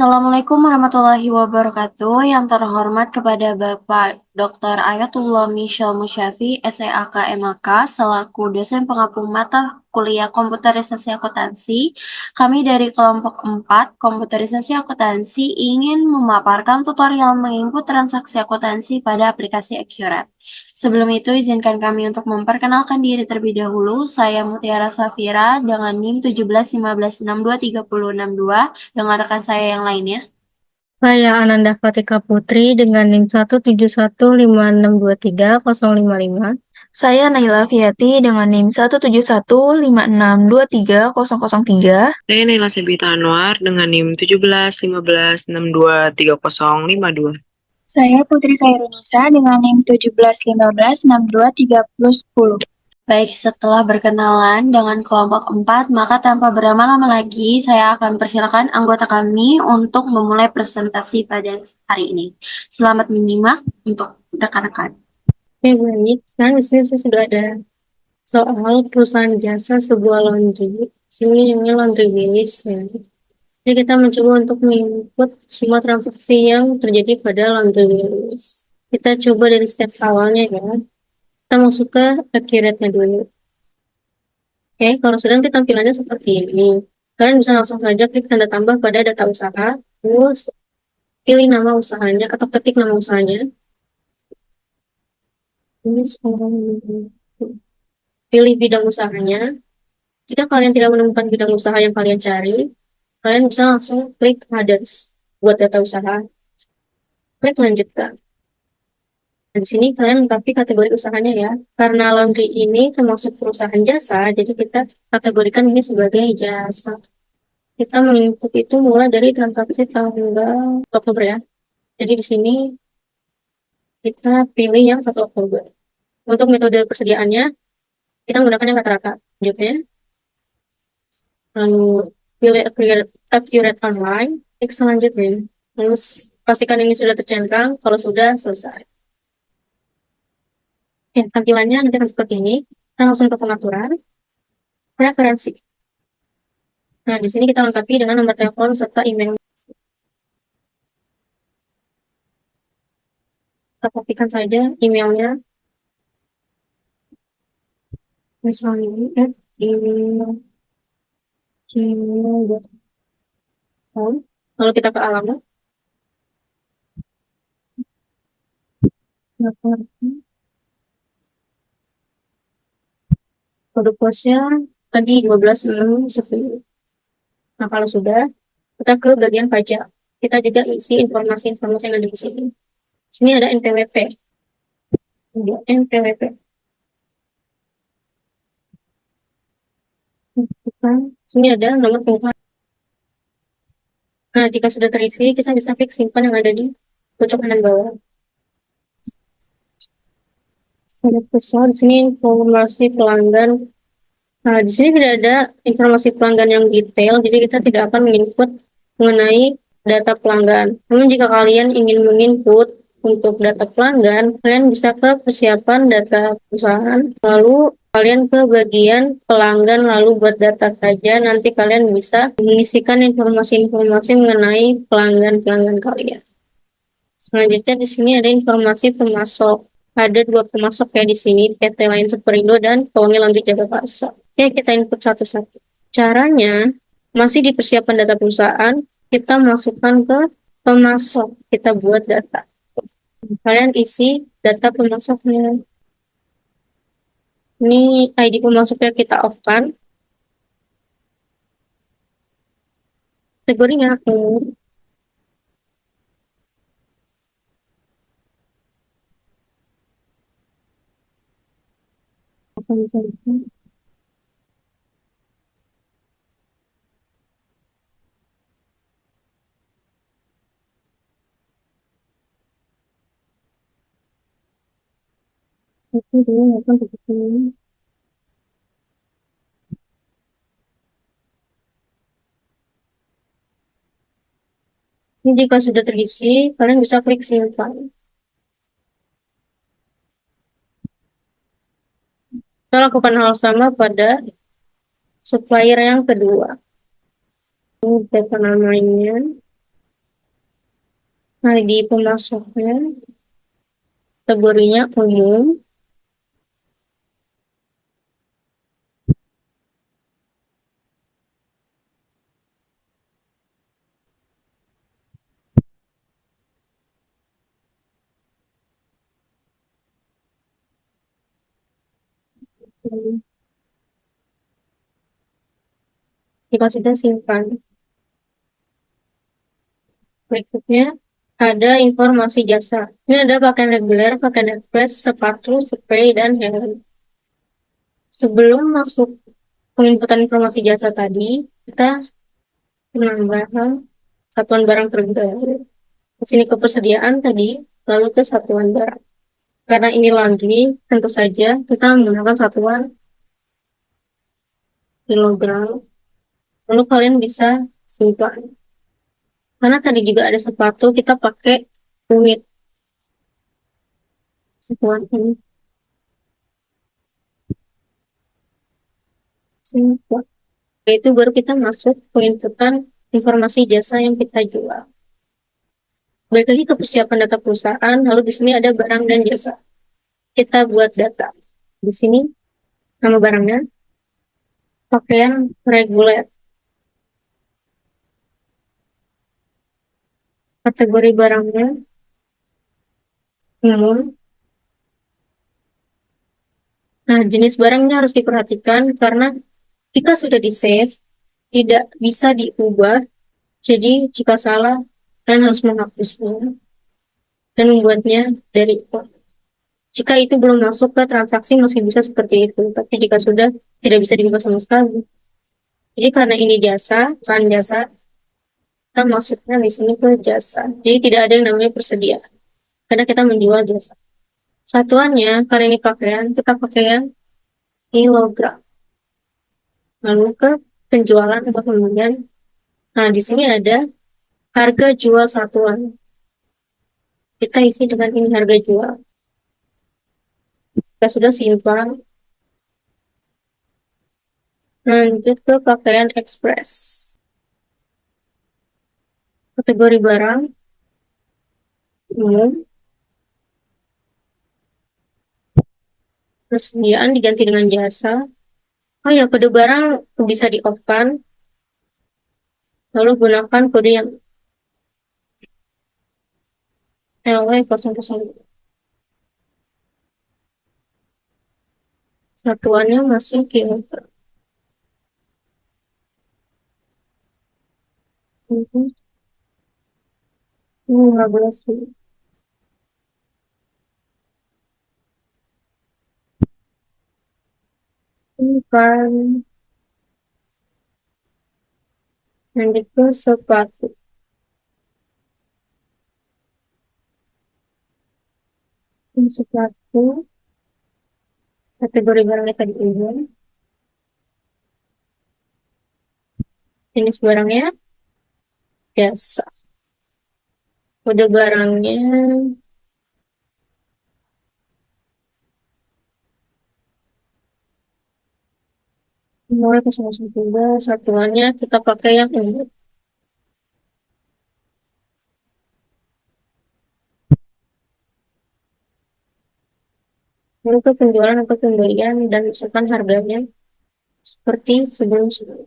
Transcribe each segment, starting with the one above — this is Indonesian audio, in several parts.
Assalamualaikum warahmatullahi wabarakatuh. Yang terhormat kepada Bapak Dr. Ayatullah Michel Musyafi, SEAK MAK, selaku dosen pengampu mata kuliah komputerisasi akuntansi. Kami dari kelompok 4, komputerisasi akuntansi, ingin memaparkan tutorial menginput transaksi akuntansi pada aplikasi Accurate. Sebelum itu, izinkan kami untuk memperkenalkan diri terlebih dahulu. Saya Mutiara Safira dengan NIM 1715623062 dengan rekan saya yang lainnya. Saya Ananda Fatika Putri dengan NIM 17156230055. Saya Naila Fiati dengan NIM 17156230003. Saya Naila Sebita Anwar dengan NIM 1715623052. Saya Putri Khairunisa dengan NIM 1715623010. Baik, setelah berkenalan dengan kelompok 4, maka tanpa berlama-lama lagi, saya akan persilakan anggota kami untuk memulai presentasi pada hari ini. Selamat menyimak untuk rekan-rekan. Oke, baik. Sekarang di sini saya sudah ada soal perusahaan jasa sebuah laundry. Sini namanya laundry Willis ya. Jadi kita mencoba untuk menginput semua transaksi yang terjadi pada laundry Willis. Kita coba dari step awalnya ya. Kita masuk ke accurate-nya dulu. Oke, kalau sudah nanti tampilannya seperti ini. Kalian bisa langsung saja klik tanda tambah pada data usaha, terus pilih nama usahanya atau ketik nama usahanya. Pilih bidang usahanya. Jika kalian tidak menemukan bidang usaha yang kalian cari, kalian bisa langsung klik others buat data usaha. Klik lanjutkan. Nah, di sini kalian lengkapi kategori usahanya ya. Karena laundry ini termasuk perusahaan jasa, jadi kita kategorikan ini sebagai jasa. Kita menginput itu mulai dari transaksi tanggal Oktober ya. Jadi di sini kita pilih yang 1 Oktober. Untuk metode persediaannya, kita menggunakan yang rata-rata. Lanjutnya, lalu pilih accurate online, klik selanjutnya. Lalu pastikan ini sudah tercentang, kalau sudah selesai. Ya, tampilannya nanti akan seperti ini. Kita langsung ke pengaturan, preferensi. Nah, di sini kita lengkapi dengan nomor telepon serta email. Kita kopikan saja emailnya. Misalnya, gmail.com. Lalu kita ke alamat. Kode posnya tadi 12.10. Nah, kalau sudah, kita ke bagian pajak. Kita juga isi informasi-informasi yang ada di sini. Di sini ada NPWP. Ada NPWP. Sini ada nomor pengupahan. Nah, jika sudah terisi, kita bisa klik simpan yang ada di pojok kanan bawah. Ada pesawat di sini informasi pelanggan. Nah, di sini tidak ada informasi pelanggan yang detail, jadi kita tidak akan menginput mengenai data pelanggan. Namun jika kalian ingin menginput untuk data pelanggan, kalian bisa ke persiapan data perusahaan, lalu kalian ke bagian pelanggan, lalu buat data saja. Nanti kalian bisa mengisikan informasi-informasi mengenai pelanggan-pelanggan kalian. Selanjutnya di sini ada informasi pemasok. Ada 2 pemasok ya di sini, PT Line Superindo dan Pewangi Laundry Jagapasa. Oke, kita input satu-satu. Caranya, masih di persiapan data perusahaan, kita masukkan ke pemasok. Kita buat data. Kalian isi data pemasoknya. Ini ID pemasoknya kita off-kan. Kategorinya akun. Ini jika sudah terisi, kalian bisa klik simpan. Kita lakukan hal sama pada supplier yang kedua. Ini data namanya. Nah, di pemasoknya, kategorinya umum. Jika sudah simpan. Berikutnya ada informasi jasa. Ini ada pakaian reguler, pakaian ekspres, sepatu, spray, dan helm. Sebelum masuk penginputan informasi jasa tadi, kita menambahkan satuan barang terlebih dahulu. Di sini kepersediaan tadi, lalu ke satuan barang. Karena ini lagi, tentu saja kita menggunakan satuan kilogram. Lalu kalian bisa simpan. Karena tadi juga ada sepatu, kita pakai unit. Satuan ini. Simpan. Itu baru kita masuk penginputan informasi jasa yang kita jual. Balik lagi ke persiapan data perusahaan, lalu di sini ada barang dan jasa. Kita buat data. Di sini nama barangnya pakaian reguler. Kategori barangnya umum. Nah, jenis barangnya harus diperhatikan karena jika sudah di-save, tidak bisa diubah. Jadi, jika salah, kalian harus menghapusnya dan membuatnya dari import. Jika itu belum masuk ke transaksi, masih bisa seperti itu. Tapi jika sudah, tidak bisa diubah sama sekali. Jadi, karena ini jasa, perusahaan jasa, kita masuknya di sini ke jasa. Jadi, tidak ada yang namanya persediaan. Karena kita menjual jasa. Satuannya, kali ini pakaian, kita pakai yang kilogram. Lalu ke penjualan atau pembelian. Nah, di sini ada harga jual satuan. Kita isi dengan ini harga jual. Kita sudah simpan. Lanjut ke pakaian ekspres. Kategori barang umum. Persediaan diganti dengan jasa. Oh ya, kode barang bisa di-off-kan. Lalu gunakan kode yang LW00. Satuannya masih kilogram. Ini 15.000. Ini kan lanjut ke sepatu. Ini sepatu. Kategori barangnya tadi umum. Jenis barangnya jasa. Kode barangnya mulai 003. Satuannya kita pakai yang umum. Lalu ke penjualan atau pembelian dan misalkan harganya seperti sebelum-sebelum.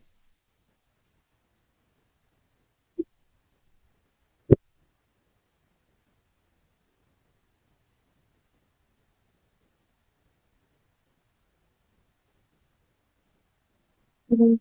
Hmm.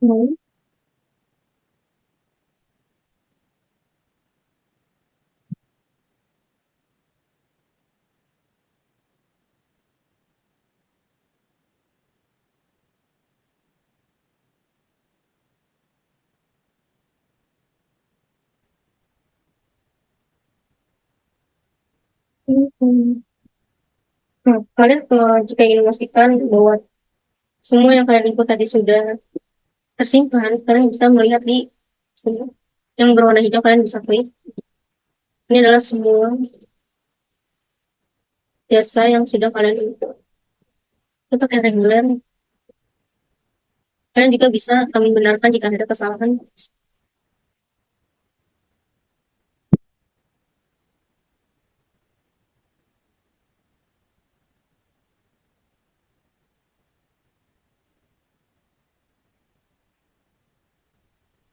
Hmm. Nah, kalian jika ingin memastikan bahwa semua yang kalian input tadi sudah tersimpan, kalian bisa melihat di sini. Yang berwarna hijau kalian bisa klik. Ini adalah semua jasa yang sudah kalian input. Itu pakai reguler. Kalian juga bisa membenarkan jika ada kesalahan.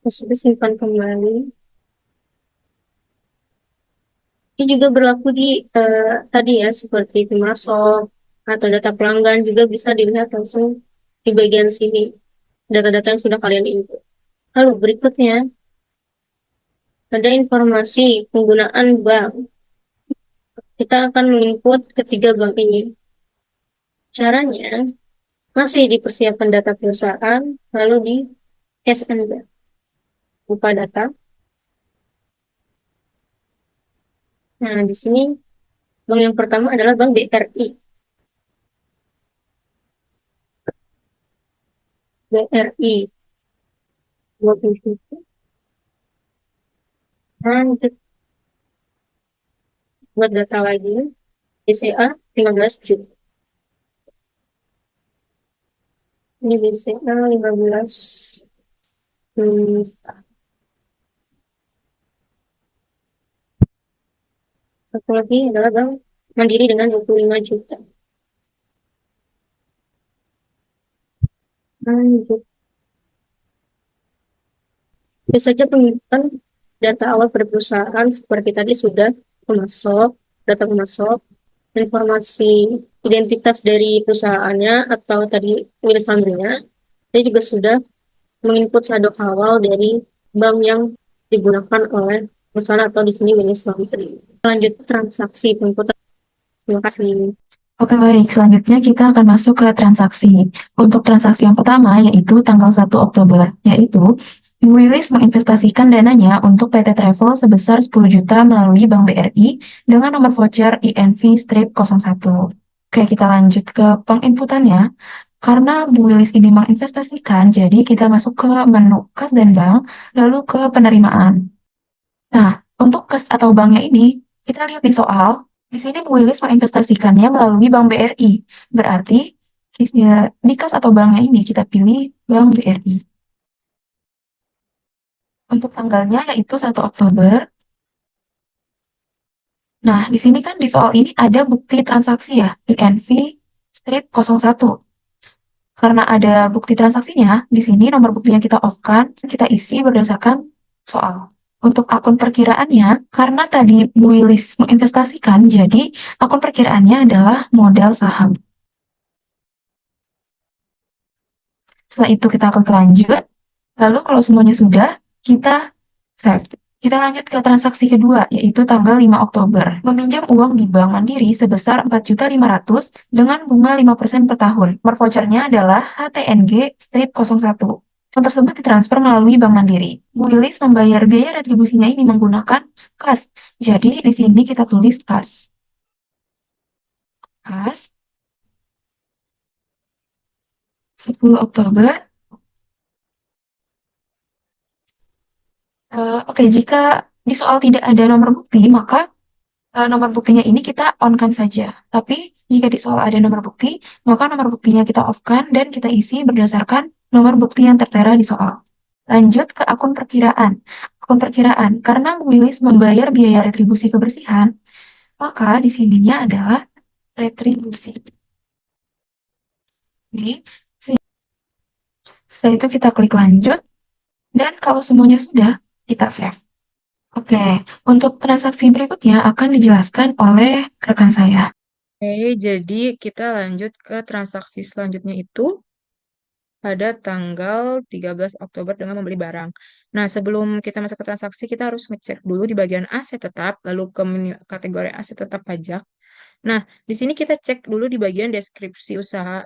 Sudah simpan kembali. Ini juga berlaku di tadi ya, seperti pemasok atau data pelanggan juga bisa dilihat langsung di bagian sini. Data-data yang sudah kalian input. Lalu berikutnya, ada informasi penggunaan bank. Kita akan menginput ketiga bank ini. Caranya, masih dipersiapkan data perusahaan, lalu di SNB. Buka data. Nah, di sini bank yang pertama adalah Bank BRI. BRI. Lanjut buat data lagi. BCA 15 juta. Ini BCA 15 juta. Satu lagi adalah Bank Mandiri dengan 25 juta. Lanjut. Itu saja penginputan data awal pada perusahaan seperti tadi sudah pemasok, data pemasok, informasi identitas dari perusahaannya atau tadi rilis ambilnya. Saya juga sudah menginput saldo awal dari bank yang digunakan oleh perusahaan atau di sini rilis laundry. Lanjut transaksi penginputan. Terima kasih. Oke, baik. Selanjutnya kita akan masuk ke transaksi. Untuk transaksi yang pertama yaitu tanggal 1 Oktober, yaitu Willis menginvestasikan dananya untuk PT Travel sebesar 10 juta melalui Bank BRI dengan nomor voucher INV-01. Oke, kita lanjut ke penginputannya. Karena Bu Willis ini menginvestasikan, jadi kita masuk ke menu kas dan bank, lalu ke penerimaan. Nah, untuk kas atau banknya ini, kita lihat di soal, di sini Bu Willis menginvestasikannya melalui Bank BRI. Berarti, di kas atau banknya ini kita pilih Bank BRI. Untuk tanggalnya yaitu 1 Oktober. Nah, di sini kan di soal ini ada bukti transaksi ya, INV-01. Karena ada bukti transaksinya, di sini nomor bukti yang kita off-kan, kita isi berdasarkan soal. Untuk akun perkiraannya, karena tadi Bu Willis menginvestasikan, jadi akun perkiraannya adalah modal saham. Setelah itu kita klik lanjut, lalu kalau semuanya sudah, kita save. Kita lanjut ke transaksi kedua, yaitu tanggal 5 Oktober. Meminjam uang di Bank Mandiri sebesar 4.500.000 dengan bunga 5% per tahun. Nomor vouchernya adalah HTNG-01. Uang tersebut ditransfer melalui Bank Mandiri. Bu Wilis membayar biaya retribusinya ini menggunakan kas. Jadi di sini kita tulis kas. Kas 10 Oktober. Oke, jika di soal tidak ada nomor bukti, maka nomor buktinya ini kita on-kan saja. Tapi jika di soal ada nomor bukti, maka nomor buktinya kita off-kan dan kita isi berdasarkan nomor bukti yang tertera di soal. Lanjut ke akun perkiraan. Akun perkiraan, karena Willis membayar biaya retribusi kebersihan, maka di sininya adalah retribusi. Ini, setelah itu kita klik lanjut, dan kalau semuanya sudah, kita save. Oke, untuk transaksi berikutnya akan dijelaskan oleh rekan saya. Oke, jadi kita lanjut ke transaksi selanjutnya itu pada tanggal 13 Oktober dengan membeli barang. Nah, sebelum kita masuk ke transaksi, kita harus ngecek dulu di bagian aset tetap, lalu ke menu kategori aset tetap pajak. Nah, di sini kita cek dulu di bagian deskripsi usaha.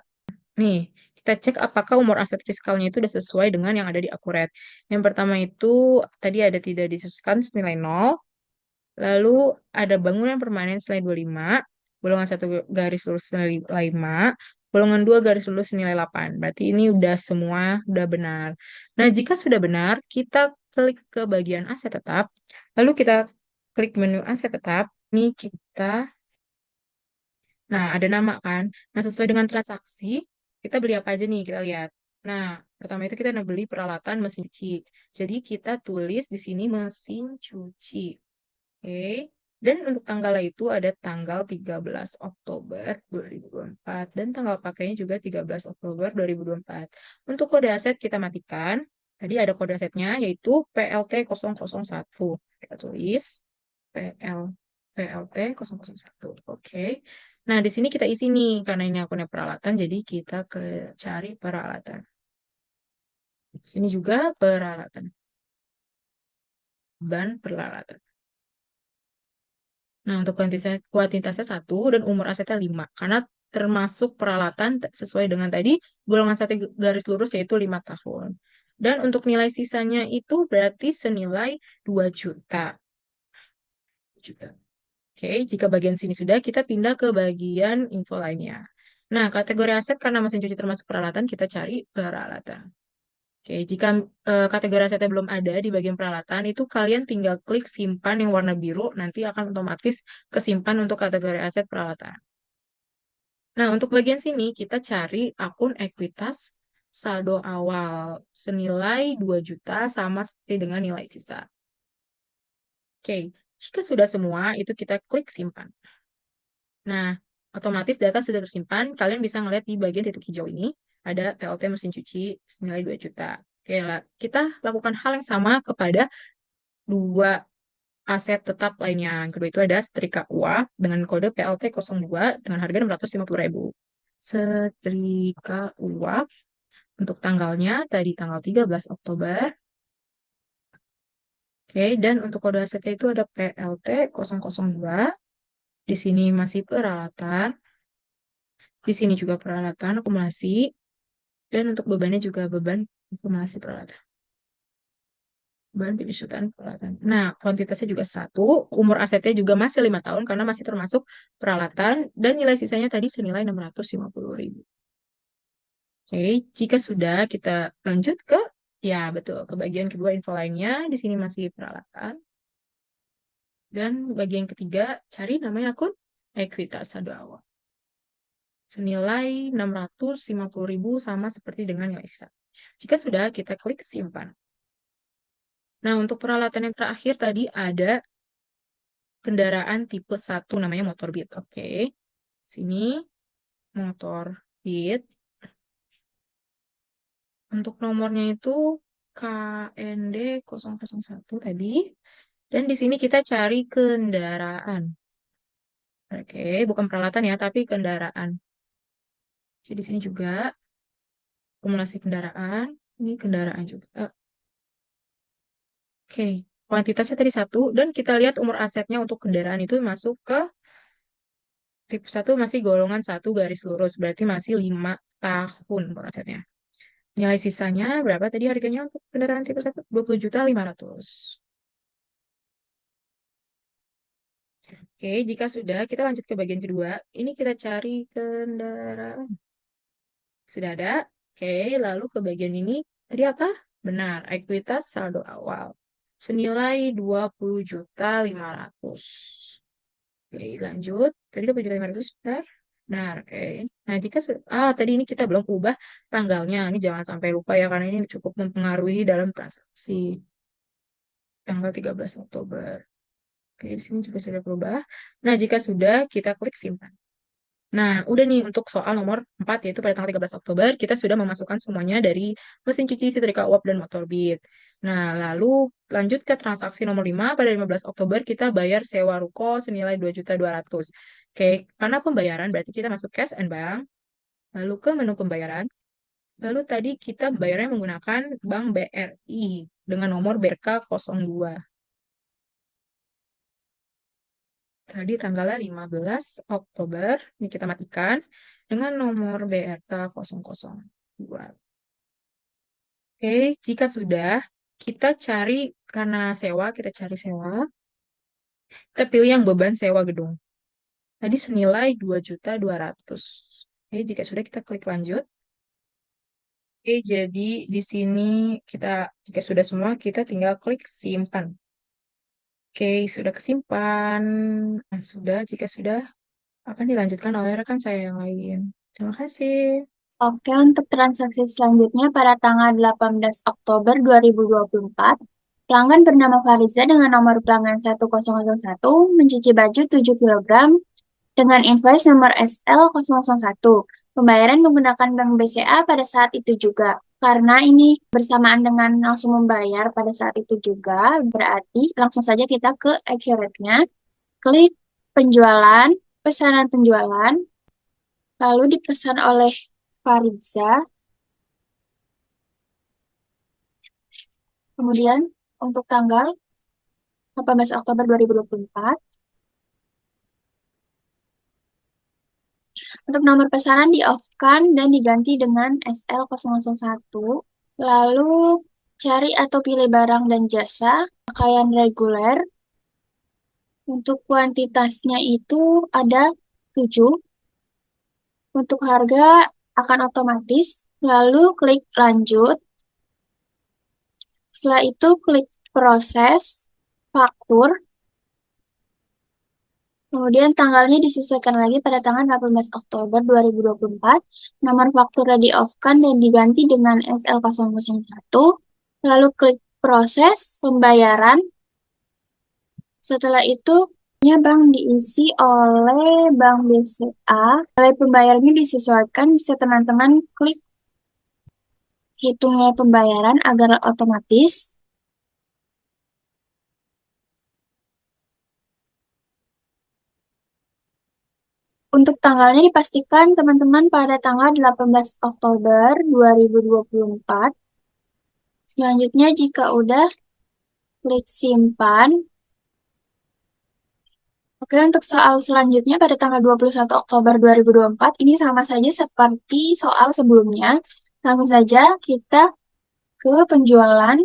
Nih, kita cek apakah umur aset fiskalnya itu sudah sesuai dengan yang ada di akurat. Yang pertama itu tadi ada tidak disesuaikan senilai 0. Lalu ada bangunan permanen senilai 25, golongan 1 garis lurus senilai 5, golongan 2 garis lurus senilai 8. Berarti ini udah semua udah benar. Nah, jika sudah benar, kita klik ke bagian aset tetap, lalu kita klik menu aset tetap. Ini kita, nah ada nama kan. Nah, sesuai dengan transaksi, kita beli apa aja nih, kita lihat. Nah, pertama itu kita beli peralatan mesin cuci. Jadi kita tulis di sini mesin cuci. Oke. Dan untuk tanggalnya itu ada tanggal 13 Oktober 2024 dan tanggal pakainya juga 13 Oktober 2024. Untuk kode aset kita matikan. Tadi ada kode asetnya yaitu PLT001. Kita tulis PL PLT 001. Oke. Nah, di sini kita isi nih karena ini akunnya peralatan jadi kita cari peralatan. Di sini juga peralatan. Ban peralatan. Nah, untuk kuantitasnya 1 dan umur asetnya 5. Karena termasuk peralatan sesuai dengan tadi, golongan 1 garis lurus yaitu 5 tahun. Dan untuk nilai sisanya itu berarti senilai 2 juta. Juta. Oke, jika bagian sini sudah, kita pindah ke bagian info lainnya. Nah, kategori aset karena mesin cuci termasuk peralatan, kita cari peralatan. Oke, jika kategori asetnya belum ada di bagian peralatan, itu kalian tinggal klik simpan yang warna biru, nanti akan otomatis kesimpan untuk kategori aset peralatan. Nah, untuk bagian sini, kita cari akun ekuitas saldo awal senilai 2 juta sama seperti dengan nilai sisa. Oke, jika sudah semua, itu kita klik simpan. Nah, otomatis data sudah tersimpan, kalian bisa ngeliat di bagian titik hijau ini, ada PLT mesin cuci senilai 2 juta. Oke, lah, kita lakukan hal yang sama kepada dua aset tetap lainnya. Yang kedua itu ada setrika uap dengan kode PLT02 dengan harga 650.000. Setrika uap untuk tanggalnya tadi tanggal 13 Oktober. Oke, dan untuk kode asetnya itu ada PLT002. Di sini masih peralatan. Di sini juga peralatan akumulasi. Dan untuk bebannya juga beban akumulasi peralatan. Bahan penyusutan peralatan. Nah, kuantitasnya juga 1, umur asetnya juga masih 5 tahun karena masih termasuk peralatan, dan nilai sisanya tadi senilai 650.000. Oke, jika sudah kita lanjut ke, ya betul, ke bagian kedua info lainnya, di sini masih peralatan. Dan bagian ketiga, cari namanya akun ekuitas saldo awal. Senilai 650.000 sama seperti dengan nilai sisa. Jika sudah, kita klik simpan. Nah, untuk peralatan yang terakhir tadi ada kendaraan tipe 1 namanya motor Beat. Oke. Sini motor Beat. Untuk nomornya itu KND001 tadi. Dan di sini kita cari kendaraan. Oke, bukan peralatan ya, tapi kendaraan. Oke, di sini juga akumulasi kendaraan. Ini kendaraan juga. Oke, kuantitasnya tadi 1. Dan kita lihat umur asetnya untuk kendaraan itu masuk ke tipe 1 masih golongan 1 garis lurus. Berarti masih 5 tahun umur asetnya. Nilai sisanya berapa tadi harganya untuk kendaraan tipe 1? 20.500.000. Oke, jika sudah, kita lanjut ke bagian kedua. Ini kita cari kendaraan. Sudah ada? Oke, lalu ke bagian ini. Tadi apa? Benar, ekuitas saldo awal. Senilai 20.500.000. Oke, lanjut. Tadi 20.500, benar? Benar, oke. Nah, jika sudah, tadi ini kita belum ubah tanggalnya. Ini jangan sampai lupa ya, karena ini cukup mempengaruhi dalam transaksi. Tanggal 13 Oktober. Oke, di sini juga sudah berubah. Nah, jika sudah, kita klik simpan. Nah, udah nih untuk soal nomor 4, yaitu pada tanggal 13 Oktober, kita sudah memasukkan semuanya dari mesin cuci, setrika uap, dan motor Beat. Nah, lalu lanjut ke transaksi nomor 5, pada 15 Oktober kita bayar sewa ruko senilai 2.200.000. Oke, karena pembayaran berarti kita masuk cash and bank, lalu ke menu pembayaran, lalu tadi kita bayarnya menggunakan Bank BRI dengan nomor BRK02. Tadi tanggalnya 15 Oktober, ini kita matikan dengan nomor BRK002. Oke, jika sudah, kita cari, karena sewa, kita cari sewa. Kita pilih yang beban sewa gedung. Tadi senilai 2.200.000. Oke, jika sudah kita klik lanjut. Oke, jadi di sini jika sudah semua, kita tinggal klik simpan. Oke, sudah kesimpan. Nah, jika sudah, akan dilanjutkan oleh rekan saya yang lain. Terima kasih. Oke, untuk transaksi selanjutnya pada tanggal 18 Oktober 2024, pelanggan bernama Fariza dengan nomor pelanggan 1001 mencuci baju 7 kilogram dengan invoice nomor SL001. Pembayaran menggunakan Bank BCA pada saat itu juga. Karena ini bersamaan dengan langsung membayar pada saat itu juga, berarti langsung saja kita ke accurate-nya, klik penjualan, pesanan penjualan, lalu dipesan oleh Fariza. Kemudian untuk tanggal 18 Oktober 2024, untuk nomor pesanan di-off-kan dan diganti dengan SL001. Lalu cari atau pilih barang dan jasa, pakaian reguler. Untuk kuantitasnya itu ada 7. Untuk harga akan otomatis. Lalu klik lanjut. Setelah itu klik proses, faktur. Kemudian tanggalnya disesuaikan lagi pada tanggal 18 Oktober 2024. Nomor fakturnya di-off-kan dan diganti dengan SL001. Lalu klik proses pembayaran. Setelah itu, bank diisi oleh Bank BCA. Nilai pembayarannya disesuaikan, bisa teman-teman klik hitung nilai pembayaran agar otomatis. Untuk tanggalnya dipastikan teman-teman pada tanggal 18 Oktober 2024. Selanjutnya jika udah, klik simpan. Oke, untuk soal selanjutnya pada tanggal 21 Oktober 2024, ini sama saja seperti soal sebelumnya. Langsung saja kita ke penjualan,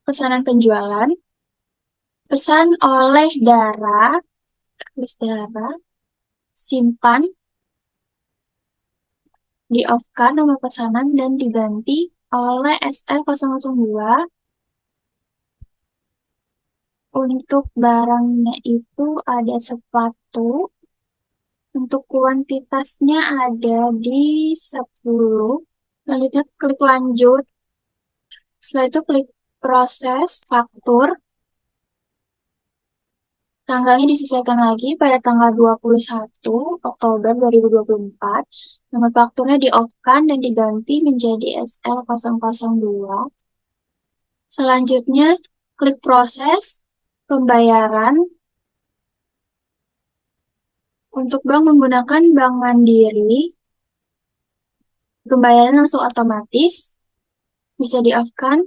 pesanan penjualan, pesan oleh Dara, tulis Dara, simpan, di-off-kan nomor pesanan dan diganti oleh SL002. Untuk barangnya itu ada sepatu. Untuk kuantitasnya ada di 10. Selanjutnya klik lanjut. Setelah itu klik proses faktur. Tanggalnya disesuaikan lagi pada tanggal 21 Oktober 2024. Nomor fakturnya di-off-kan dan diganti menjadi SL002. Selanjutnya klik proses pembayaran. Untuk bank menggunakan Bank Mandiri, pembayaran langsung otomatis, bisa di-off-kan.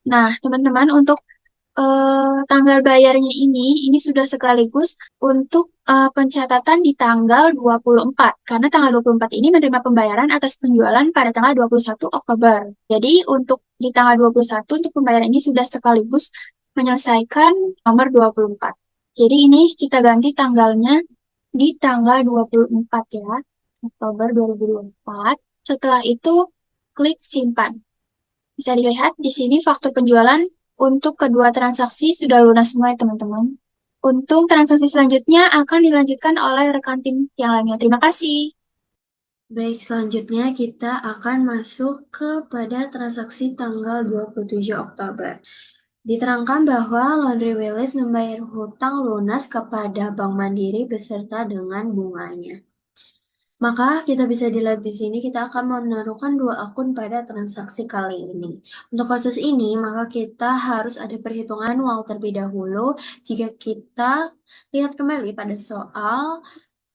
Nah, teman-teman, untuk tanggal bayarnya ini sudah sekaligus untuk pencatatan di tanggal 24. Karena tanggal 24 ini menerima pembayaran atas penjualan pada tanggal 21 Oktober. Jadi, untuk di tanggal 21, untuk pembayaran ini sudah sekaligus menyelesaikan nomor 24. Jadi, ini kita ganti tanggalnya di tanggal 24 ya, Oktober 2024. Setelah itu, klik simpan. Bisa dilihat di sini faktur penjualan untuk kedua transaksi sudah lunas semua ya teman-teman. Untuk transaksi selanjutnya akan dilanjutkan oleh rekan tim yang lainnya. Terima kasih. Baik, selanjutnya kita akan masuk kepada transaksi tanggal 27 Oktober. Diterangkan bahwa Laundry Willis membayar hutang lunas kepada Bank Mandiri beserta dengan bunganya. Maka kita bisa dilihat di sini kita akan menaruhkan 2 akun pada transaksi kali ini. Untuk kasus ini, maka kita harus ada perhitungan uang terlebih dahulu. Jika kita lihat kembali pada soal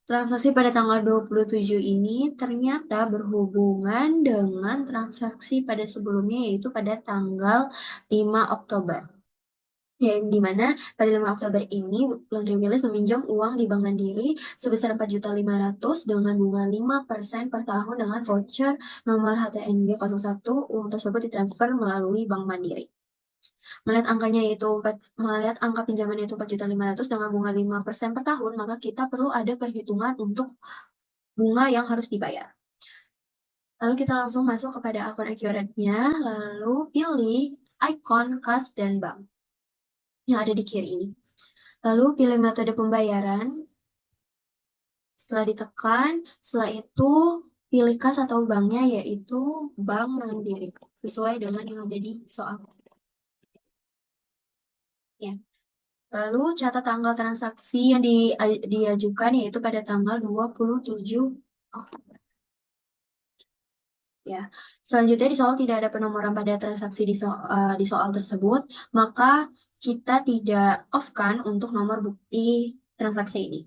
transaksi pada tanggal 27 ini ternyata berhubungan dengan transaksi pada sebelumnya yaitu pada tanggal 5 Oktober. Yang dimana pada 5 Oktober ini Laundry Willis meminjam uang di Bank Mandiri sebesar 4.500.000 dengan bunga 5% per tahun dengan voucher nomor HTNG 01. Uang tersebut ditransfer melalui Bank Mandiri. Melihat melihat angka pinjaman yaitu 4.500.000 dengan bunga 5% per tahun, maka kita perlu ada perhitungan untuk bunga yang harus dibayar. Lalu kita langsung masuk kepada akun Accurate-nya, lalu pilih ikon kas dan bank yang ada di kiri ini. Lalu pilih metode pembayaran. Setelah ditekan, setelah itu pilih kas atau banknya, yaitu Bank Mandiri, sesuai dengan yang ada di soal. Ya. Lalu catat tanggal transaksi yang diajukan, yaitu pada tanggal 27 Oktober. Ya. Selanjutnya di soal tidak ada penomoran pada transaksi di soal tersebut, maka kita tidak off-kan untuk nomor bukti transaksi ini.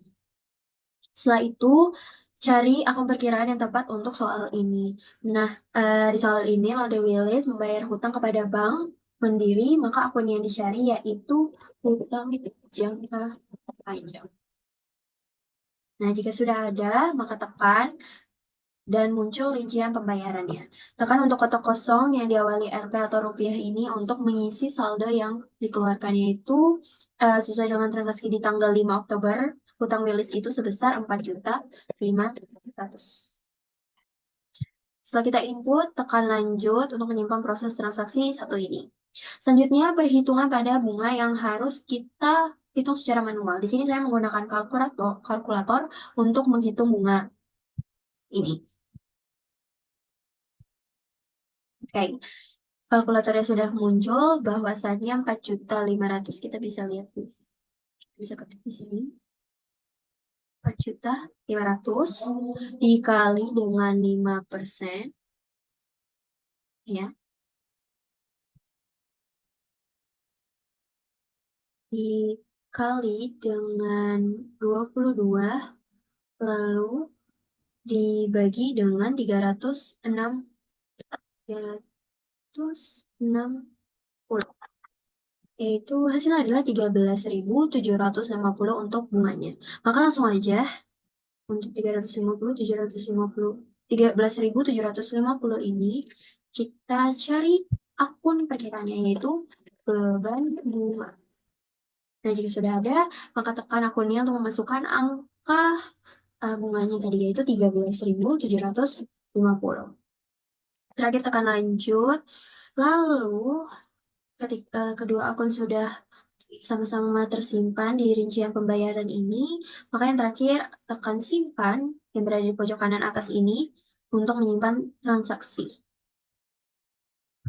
Setelah itu, cari akun perkiraan yang tepat untuk soal ini. Nah, di soal ini, Laude Willis membayar hutang kepada Bank Mandiri, maka akun yang dicari yaitu hutang jangka panjang. Nah, jika sudah ada, maka tekan dan muncul rincian pembayarannya. Tekan untuk kotak kosong yang diawali Rp atau rupiah ini untuk mengisi saldo yang dikeluarkan, yaitu sesuai dengan transaksi di tanggal 5 Oktober, hutang Willis itu sebesar 4.500.000. Setelah kita input, tekan lanjut untuk menyimpan proses transaksi satu ini. Selanjutnya, perhitungan pada bunga yang harus kita hitung secara manual. Di sini saya menggunakan kalkulator untuk menghitung bunga ini. Oke, kalkulatornya sudah muncul, bahwasannya 4.500.000. Kita bisa lihat sih. Bisa ketik di sini. 4.500.000 dikali dengan 5%. Ya. Dikali dengan 22, lalu dibagi dengan 360, yaitu hasilnya adalah 13.750 untuk bunganya. Maka langsung aja untuk 13.750 ini kita cari akun perkiraannya, yaitu beban bunga. Nah, jika sudah ada, maka tekan akunnya untuk memasukkan angka bunganya tadi, yaitu 13.750. Terakhir tekan lanjut. Lalu kedua akun sudah sama-sama tersimpan di rincian pembayaran ini, maka yang terakhir tekan simpan yang berada di pojok kanan atas ini untuk menyimpan transaksi.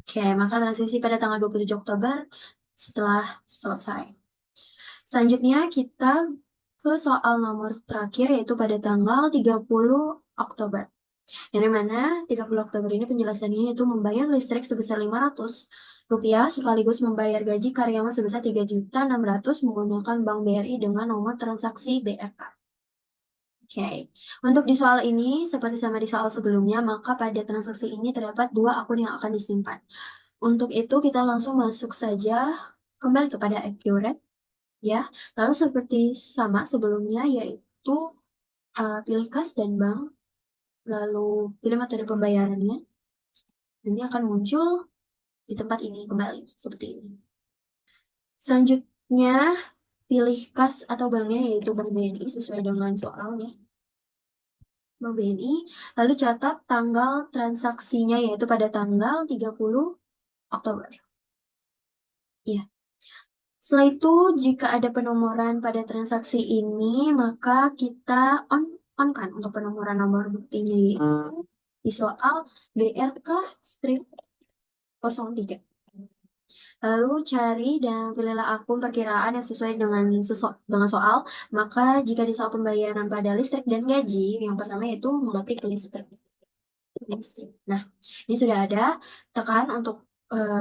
Oke, maka transaksi pada tanggal 27 Oktober setelah selesai. Selanjutnya kita ke soal nomor terakhir, yaitu pada tanggal 30 Oktober. Yang mana 30 Oktober ini penjelasannya yaitu membayar listrik sebesar Rp500 sekaligus membayar gaji karyawan sebesar 3.600.000 menggunakan Bank BRI dengan nomor transaksi BRK. Oke, untuk di soal ini seperti sama di soal sebelumnya, maka pada transaksi ini terdapat dua akun yang akan disimpan. Untuk itu kita langsung masuk saja kembali kepada Accurate, ya. Lalu seperti sama sebelumnya, yaitu pilih kas dan bank, lalu pilih metode pembayarannya. Nanti akan muncul di tempat ini kembali, seperti ini. Selanjutnya, pilih kas atau banknya, yaitu Bank BNI sesuai dengan soalnya. Bank BNI, lalu catat tanggal transaksinya, yaitu pada tanggal 30 Oktober. Ya. Setelah itu, jika ada penomoran pada transaksi ini, maka kita on-kan untuk penomoran nomor buktinya, yaitu di soal BRK strip 03. Lalu cari dan pilihlah akun perkiraan yang sesuai dengan soal. Maka jika di soal pembayaran pada listrik dan gaji, yang pertama yaitu mengetik listrik. Nah, ini sudah ada. Tekan untuk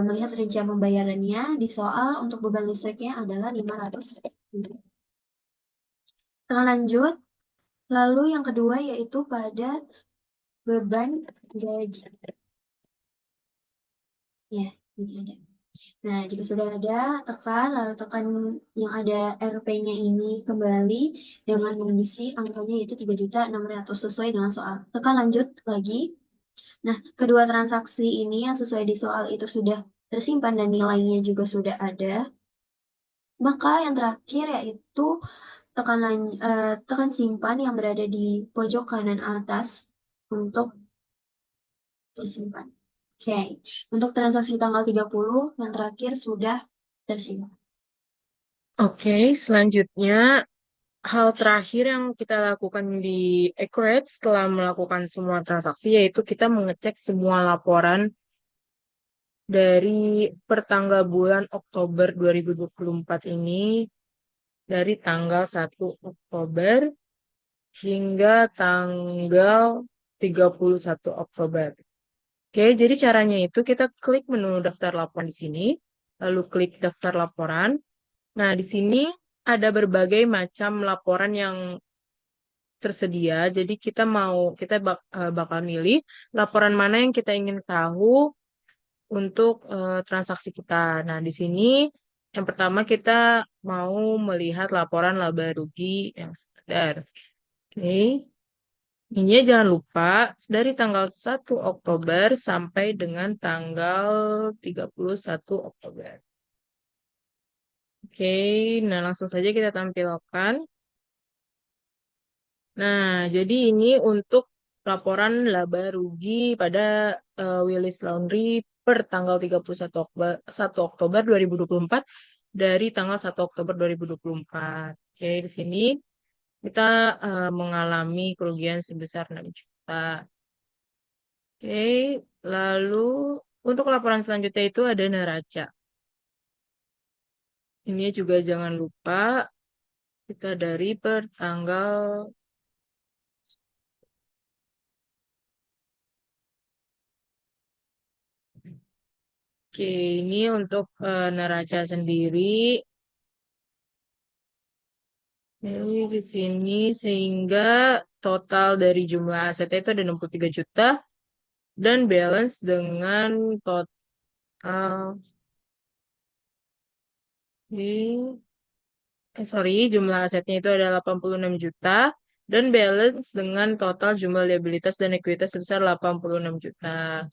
melihat rincian pembayarannya. Di soal untuk beban listriknya adalah 500. Tekan lanjut. Lalu yang kedua yaitu pada beban gaji. Ya, ini ada. Nah, jika sudah ada, tekan, lalu tekan yang ada RP-nya ini kembali dengan mengisi angkanya yaitu 3.600.000 sesuai dengan soal. Tekan lanjut lagi. Nah, kedua transaksi ini yang sesuai di soal itu sudah tersimpan dan nilainya juga sudah ada, maka yang terakhir yaitu tekan simpan yang berada di pojok kanan atas untuk tersimpan. Oke, untuk transaksi tanggal 30 yang terakhir sudah tersimpan. Oke, selanjutnya hal terakhir yang kita lakukan di Accurate setelah melakukan semua transaksi yaitu kita mengecek semua laporan dari pertanggal bulan Oktober 2024 ini dari tanggal 1 Oktober hingga tanggal 31 Oktober. Oke, jadi caranya itu kita klik menu daftar laporan di sini, lalu klik daftar laporan. Nah, di sini ada berbagai macam laporan yang tersedia. Jadi kita bakal milih laporan mana yang kita ingin tahu untuk transaksi kita. Nah, di sini yang pertama kita mau melihat laporan laba rugi yang standar. Oke. Ini jangan lupa dari tanggal 1 Oktober sampai dengan tanggal 31 Oktober. Oke, nah langsung saja kita tampilkan. Nah, jadi ini untuk laporan laba rugi pada Willis Laundry per tanggal 31 Oktober, 1 Oktober 2024 dari tanggal 1 Oktober 2024. Oke, di sini kita mengalami kerugian sebesar 6 juta. Oke, lalu untuk laporan selanjutnya itu ada neraca. Ini juga jangan lupa kita dari per tanggal. Oke, ini untuk neraca sendiri. Ini di sini sehingga total dari jumlah asetnya itu ada 63 juta dan balance dengan total ini jumlah asetnya itu ada 86 juta dan balance dengan total jumlah liabilitas dan ekuitas sebesar 86 juta.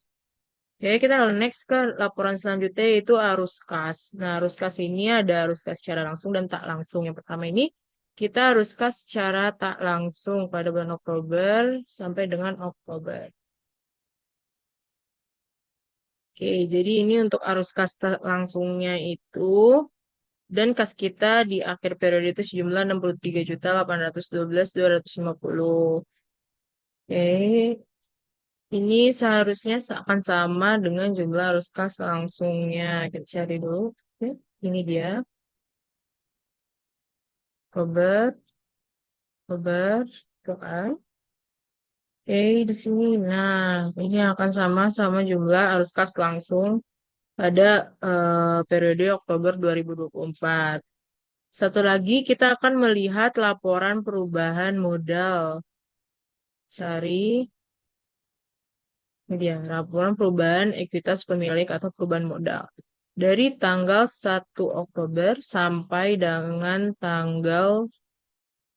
Oke, kita next ke laporan selanjutnya yaitu arus kas. Nah, arus kas ini ada arus kas secara langsung dan tak langsung. Yang pertama ini kita arus kas secara tak langsung pada bulan Oktober sampai dengan Oktober. Oke, jadi ini untuk arus kas tak langsungnya itu dan kas kita di akhir periode itu sejumlah 63.812.250. Oke, ini seharusnya akan sama dengan jumlah arus kas langsungnya. Kita cari dulu. Oke, ini dia. Oktober, Oktober, tuh kan. Oke, di sini. Nah, ini akan sama jumlah arus kas langsung pada periode Oktober 2024. Satu lagi, kita akan melihat laporan perubahan modal. Cari, ini dia, laporan perubahan ekuitas pemilik atau perubahan modal. Dari tanggal 1 Oktober sampai dengan tanggal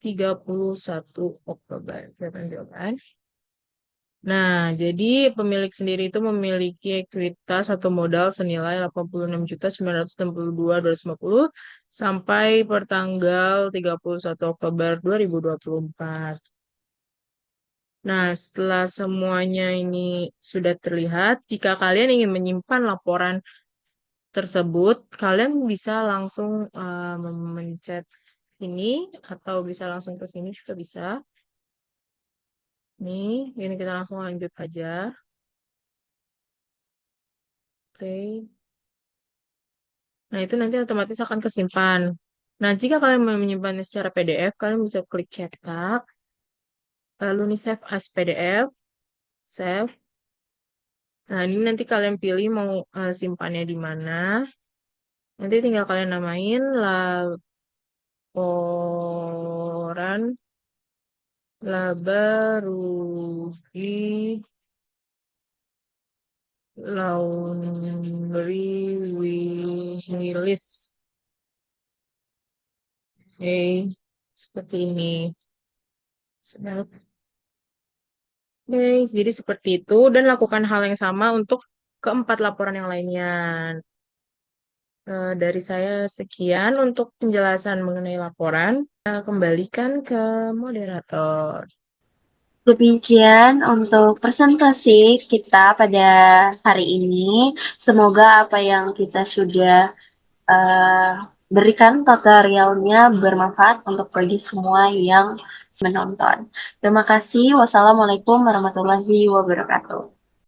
31 Oktober. Saya tampilkan. Nah, jadi pemilik sendiri itu memiliki ekuitas atau modal senilai 86.962.250 sampai pertanggal 31 Oktober 2024. Nah, setelah semuanya ini sudah terlihat, jika kalian ingin menyimpan laporan tersebut, kalian bisa langsung memencet ini atau bisa langsung ke sini juga bisa. Ini kita langsung lanjut aja. Oke. Nah, itu nanti otomatis akan kesimpan. Nah, jika kalian mau menyimpannya secara PDF, kalian bisa klik cetak. Lalu nih save as PDF. Save. Nah, ini nanti kalian pilih mau simpannya di mana. Nanti tinggal kalian namain laporan laba rugi laundry Willis. Oke, seperti ini. Oke, jadi seperti itu dan lakukan hal yang sama untuk ke 4 laporan yang lainnya. Dari saya sekian untuk penjelasan mengenai laporan. Kembalikan ke moderator. Demikian untuk presentasi kita pada hari ini. Semoga apa yang kita sudah eh, berikan tutorialnya bermanfaat untuk bagi semua yang menonton. Terima kasih. Wassalamualaikum warahmatullahi wabarakatuh.